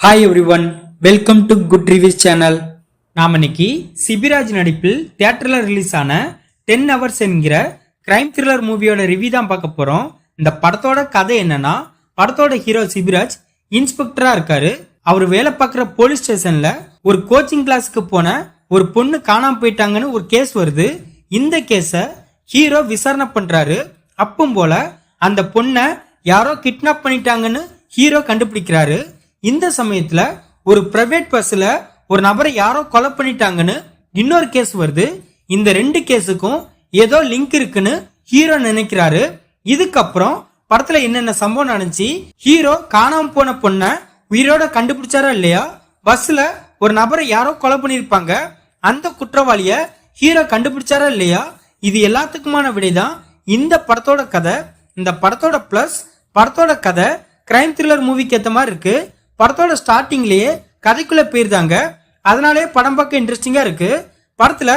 Hi everyone, welcome to good reviews channel. நாம் இன்னைக்கு சிபிராஜ் நடிப்பில் தியேட்டர்ல ரிலீஸ் ஆன 10 Hours என்கிற கிரைம் த்ரில்லர் மூவியோட ரிவ்யூ தான் பார்க்க போறோம். இந்த படத்தோட கதை என்னன்னா, படத்தோட ஹீரோ சிபிராஜ் இன்ஸ்பெக்டரா இருக்காரு. அவர் வேலை பார்க்குற போலீஸ் ஸ்டேஷன்ல ஒரு கோச்சிங் கிளாஸுக்கு போன ஒரு பொண்ணு காணாம போயிட்டாங்கன்னு ஒரு கேஸ் வருது. இந்த கேஸ ஹீரோ விசாரணை பண்றாரு. அப்பவும் போல அந்த பொண்ணை யாரோ கிட்னாப் பண்ணிட்டாங்கன்னு ஹீரோ கண்டுபிடிக்கிறாரு. இந்த சமயத்துல ஒரு பிரைவேட் பஸ்ல ஒரு நபரை யாரோ கொலை பண்ணிட்டாங்கன்னு இன்னொரு கேஸ் வருது. இந்த ரெண்டு கேஸுக்கும் ஏதோ லிங்க் இருக்குன்னு ஹீரோ நினைக்கிறாரு. இதுக்கப்புறம் படத்துல என்னென்ன சம்பவம் நடந்துச்சு, ஹீரோ காணாம போன பொண்ண உயிரோட கண்டுபிடிச்சாரா இல்லையா, பஸ்ல ஒரு நபரை யாரோ கொலை பண்ணிருப்பாங்க, அந்த குற்றவாளிய ஹீரோ கண்டுபிடிச்சாரா இல்லையா, இது எல்லாத்துக்குமான விடைதான் இந்த படத்தோட கதை. இந்த படத்தோட பிளஸ் படத்தோட கதை கிரைம் த்ரில்லர் மூவிக்கு ஏத்த மாதிரி இருக்கு. படத்தோட ஸ்டார்டிங்லயே கதைக்குள்ள போயிருந்தாங்க, அதனாலே படம் பார்க்க இன்ட்ரெஸ்டிங்கா இருக்கு. படத்துல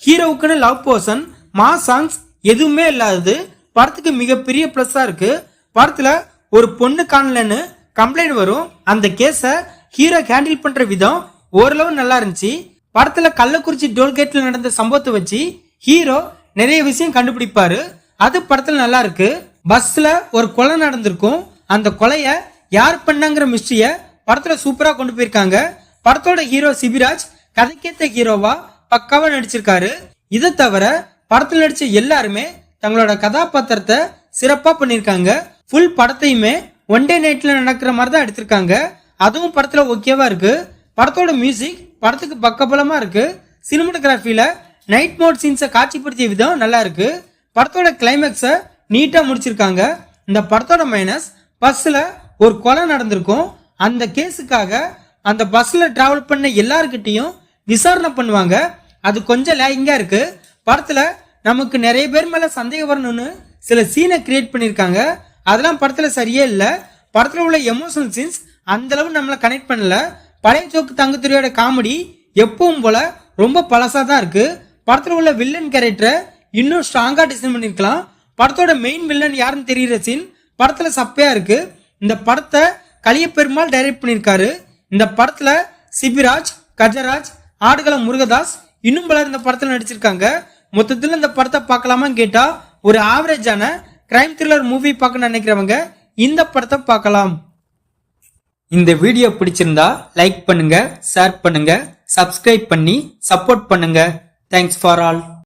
ஹீரோவுக்குன்னு லவ் போர்ஷன், மாஸ் சாங்ஸ் எதுவுமே இல்லாதது படத்துக்கு மிகப்பெரிய பிளஸ்ஸா இருக்கு. படத்துல ஒரு பொண்ணு காணலன்னு கம்ப்ளைண்ட் வரும். அந்த கேஸ ஹீரோ ஹேண்டில் பண்ற விதம் ஓரளவு நல்லா இருந்துச்சு. படத்துல கள்ளக்குறிச்சி டோல்கேட்ல நடந்த சம்பவத்தை வச்சு ஹீரோ நிறைய விஷயம் கண்டுபிடிப்பாரு. அது படத்துல நல்லா இருக்கு. பஸ்ல ஒரு கொலை நடந்திருக்கும், அந்த கொலைய யார் பண்ணாங்கிற மிஸ்ட்ரிய படத்துல சூப்பரா கொண்டு போயிருக்காங்க. படத்தோட ஹீரோ சிபிராஜ் கதைக்கேத்த ஹீரோவா பக்காவா நடிச்சிருக்காரு. இதை தவிர படத்துல நடிச்ச எல்லாருமே தங்களோட கதாபாத்திரத்தை சிறப்பா பண்ணிருக்காங்க. ஃபுல் படத்தையுமே ஒன் டே நைட்ல நடக்கிற மாதிரி தான் எடுத்திருக்காங்க. அதுவும் படத்துல ஓகேவா இருக்கு. படத்தோட மியூசிக் படத்துக்கு பக்கபலமா இருக்கு. சினிமாட்டோகிராஃபில நைட் மோட் சீன்ஸை காட்சிப்படுத்திய விதம் நல்லா இருக்கு. படத்தோட கிளைமேக்ஸை நீட்டா முடிச்சிருக்காங்க. இந்த படத்தோட மைனஸ், பஸ்ல ஒரு கொலை நடந்திருக்கும், அந்த கேஸுக்காக அந்த பஸ்ல டிராவல் பண்ண எல்லார்கிட்டையும் விசாரணை பண்ணுவாங்க. அது கொஞ்சம் லேகிங்கா இருக்கு. படத்துல நமக்கு நிறைய பேர் மேல சந்தேகம் வரணும்னு சில சீனை கிரியேட் பண்ணிருக்காங்க. அதெல்லாம் படத்துல சரியே இல்லை. படத்துல உள்ள எமோஷனல் சீன்ஸ் அந்த அளவு நம்மள கனெக்ட் பண்ணல. பழைய ஜோக்கு தங்கத்துறையோட காமெடி எப்பவும் போல ரொம்ப பழசா தான் இருக்கு. படத்துல உள்ள வில்லன் கேரக்டரை இன்னும் ஸ்ட்ராங்கா டிசைன் பண்ணிருக்கலாம். படத்தோட மெயின் வில்லன் யாருன்னு தெரியுற சீன் படத்துல சப்பையா இருக்கு. இந்த படத்தை கலியபெருமாள் டைரக்ட் பண்ணிருக்காரு. இந்த படத்துல சிபிராஜ், கஜராஜ், ஆடுகளம் முருகதாஸ் இன்னும் பலர் இந்த படத்துல நடிச்சிருக்காங்க. மொத்தத்துல இந்த படத்தை பார்க்கலாமான்னு கேட்டா, ஒரு ஆவரேஜான கிரைம் த்ரில்லர் மூவி பார்க்க நினைக்கிறவங்க இந்த படத்தை பார்க்கலாம். இந்த வீடியோ பிடிச்சிருந்தா லைக் பண்ணுங்க, ஷேர் பண்ணுங்க, சப்ஸ்கிரைப் பண்ணி சப்போர்ட் பண்ணுங்க. Thanks for all.